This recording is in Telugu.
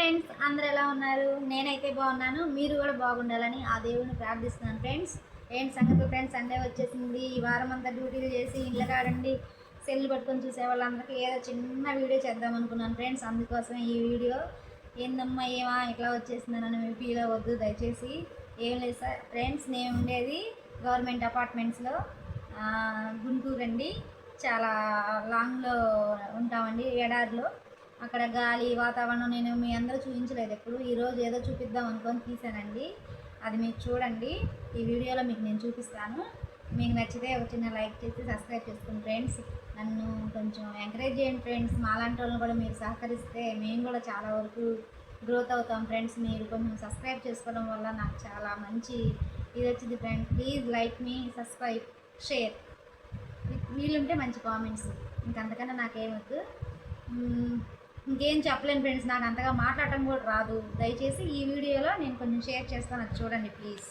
ఫ్రెండ్స్, అందరూ ఎలా ఉన్నారు? నేనైతే బాగున్నాను. మీరు కూడా బాగుండాలని ఆ దేవుడిని ప్రార్థిస్తున్నాను ఫ్రెండ్స్. ఏంటి సంగతి ఫ్రెండ్స్? సండే వచ్చేసింది. ఈ వారం అంతా డ్యూటీలు చేసి ఇంట్లో కాడండి సెల్లు పట్టుకొని చూసే వాళ్ళందరికీ ఏదో చిన్న వీడియో చేద్దాం అనుకున్నాను ఫ్రెండ్స్. అందుకోసం ఈ వీడియో. ఏందమ్మా ఏమా ఇట్లా వచ్చేసిందని మీరు ఫీల్ అవ్వద్దు దయచేసి. ఏం లేదు సార్ ఫ్రెండ్స్, నేను ఉండేది గవర్నమెంట్ అపార్ట్మెంట్స్లో, గుంటూరు అండి. చాలా లాంగ్లో ఉంటామండి, ఎడారిలో. అక్కడ గాలి వాతావరణం నేను మీ అందరూ చూపించలేదు ఎప్పుడు. ఈరోజు ఏదో చూపిద్దాం అనుకొని తీసానండి. అది మీరు చూడండి. ఈ వీడియోలో మీకు నేను చూపిస్తాను. మీకు నచ్చితే ఒక చిన్న లైక్ చేసి సబ్స్క్రైబ్ చేసుకోండి ఫ్రెండ్స్. నన్ను కొంచెం ఎంకరేజ్ చేయండి ఫ్రెండ్స్. మాలాంటి వాళ్ళని కూడా మీరు సహకరిస్తే మేము కూడా చాలా వరకు గ్రోత్ అవుతాం ఫ్రెండ్స్. మీరు కొంచెం సబ్స్క్రైబ్ చేసుకోవడం వల్ల నాకు చాలా మంచి ఇది వచ్చింది friends. Please like me, subscribe, share. వీలుంటే మంచి కామెంట్స్. ఇంకంతకన్నా నాకేమొద్దు. ఇంకేం చెప్పలేను ఫ్రెండ్స్. నాకు అంతగా మాట్లాడటం కూడా రాదు. దయచేసి ఈ వీడియోలో నేను కొంచెం షేర్ చేస్తాను, అది చూడండి ప్లీజ్.